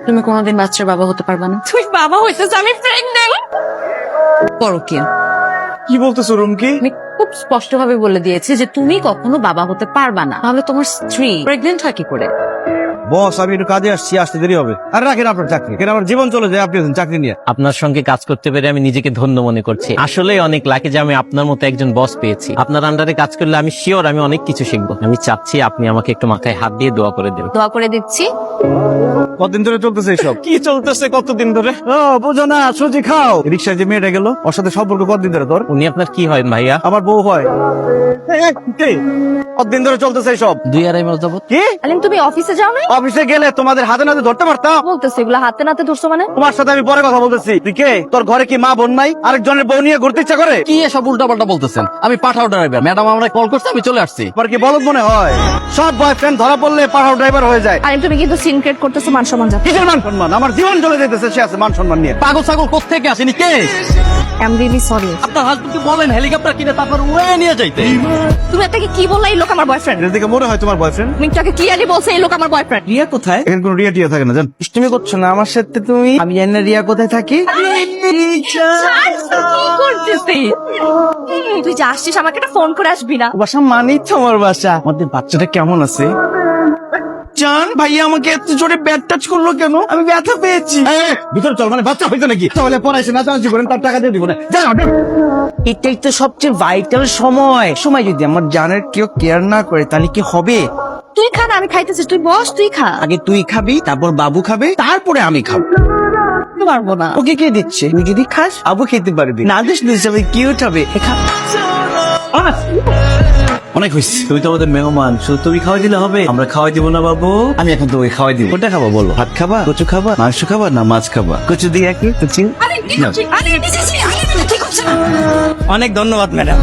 তুমি কোনোদিন বাচ্চার বাবা হতে পারবে না। তুই বাবা হইতেছ, আমি প্রেগন্যান্ট। পরকীয়া। কি বলতেছো রুমকি? আমি খুব স্পষ্ট ভাবে বলে দিয়েছি যে তুমি কখনো বাবা হতে পারবা না, তাহলে তোমার স্ত্রী প্রেগন্যান্ট হয় কি করে? বস, আমি একটু কাজে আসছি, আসতে দেরি হবে। আর রাখেন আপনার চাকরি, কেন আমার জীবন চলে যায় আপনি চাকরি নিয়ে। আপনার সঙ্গে কাজ করতে পেরে আমি নিজেকে ধন্য মনে করছি। আসলে অনেক লাকি যে আমি আপনার মতো একজন বস পেয়েছি। আপনার আন্ডারে কাজ করলে আমি শিওর আমি অনেক কিছু শিখবো। আমি চাচ্ছি আপনি আমাকে একটু মাথায় হাত দিয়ে দোয়া করে দেবেন। দোয়া করে দিচ্ছি। কতদিন ধরে চলতেছে এইসব? কি চলতেছে কতদিন ধরে? ও বুঝো না, সুজি খাও। রিক্সায় যে মেয়েটা গেল, ওর সাথে সম্পর্ক কতদিন ধরে তোর? উনি আপনার কি হয় ভাইয়া? আমার বউ হয়। কতদিন ধরে চলতেছে এইসব? 2-2.5 মাস যাবত। কি আলিম, তুমি অফিসে যাও না? অফিসে গেলে তোমাদের হাতে নাতে ধরতে পারতাম। বলতেছো এগুলো হাতে নাতে ধরছো মানে? তোমার সাথে আমি পরে কথা বলতেছি। তুই কে? তোর ঘরে কি মা বোন নাই? আরেকজনের বউ নিয়ে ঘুরতে ইচ্ছা করে? কি এসব উল্টাপাল্টা বলতেছেন? আমি পাঠাও ড্রাইভার, ম্যাডাম আমরা কল করছে, আমি চলে আসছি। তোমার কি বলদ মনে হয়? সব বয়ফ্রেন্ড ধরা পড়লে পাহাড় ড্রাইভার হয়ে যায়। আলিম, তুমি কিন্তু সিন ক্রিয়েট করতেছো, মান সম্মান যাচ্ছে। কিসের মান সম্মান? আমার জীবন চলে যেতেছে, সে আছে মান সম্মান নিয়ে। পাগল ছাগল কোত্থেকে আসেনি কে? I am really sorry. আপনার হাজবেন্ডকে বলেন হেলিকপ্টার কিনে তারপর উড়ে নিয়ে যাইতে। তুমি এটাকে কি বললা? এই লোক আমার বয়ফ্রেন্ড। এর দিকে মনে হয় তোমার বয়ফ্রেন্ড। তুমি তাকে ক্লিয়ারলি বলছো এই লোক আমার বয়ফ্রেন্ড। রিয়া কোথায়? এখানে কোনো রিয়া টিয়া থাকে না, জান। তুমি করছো না আমার সাথে তুমি? আমি জানি না রিয়া কোথায় থাকি। কি করতেছিস? তুই যে আসছিস আমাকে একটা ফোন করে আসবি না? বাসা মানেই তো আমার বাসা। আমাদের বাচ্চাটা কেমন আছে? জান ভাইয়া আমাকে এত জোরে ব্যাট টাচ করলো কেন? আমি ব্যথা পেয়েছি। ভিতরে চল, মানে বাচ্চা হইতো নাকি? তাহলে পড়াইছে না জানছি করেন, তার টাকা দিয়ে দিব না। যা না। এটাই তো সবচেয়ে ভাইটাল সময় যদি আমার জানের কেউ কেয়ার না করে তাহলে কি হবে? তুই খা না, আমি খাইতেছিস, তুই বস, তুই খা। আগে তুই খাবি, তারপর বাবু খাবে, তারপরে আমি খাবো। পারবো না। ওকে কে দিচ্ছে? তুই যদি খাস আবু খেতে পারবি, না দিস হিসাবে কিউট হবে। অনেক হয়েছে, তুমি তো আমাদের মেহমান, শুধু তুমি খাওয়াই দিলে হবে? আমরা খাওয়াই দিব না বাবু? আমি এখন তোমাকে খাওয়াই দিব। কোনটা খাবা বলো? ভাত খাবা, কচু খাবা, মাংস খাবা, না মাছ খাবা? কচু দিয়ে একই কচু। অনেক ধন্যবাদ ম্যাডাম।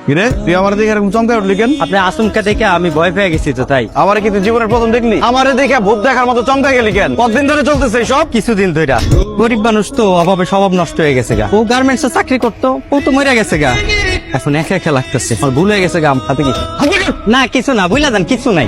কিরে, তুই আমার দেখে এরকম চমকা উঠলি কেন? আপনি আচমকা দেখে আমি ভয় পেয়ে গেছি তো তাই। আমারে কি তুই জীবনের প্রথম দেখলি? আমারে দেখে ভূত দেখার মতো চমকা গেলি কেন? কতদিন ধরে চলতেছে সব? কিছুদিন ধরে গরিব মানুষ তো, অভাবে স্বভাব নষ্ট হয়ে গেছে গা। ও গার্মেন্টস চাকরি করতো, ও তো মরে গেছে গা। এখন একা একা লাগতেছে, আমার ভুল হয়ে গেছে গা। হাতে কি না, কিছু না, বুঝলা যান, কিছু নাই।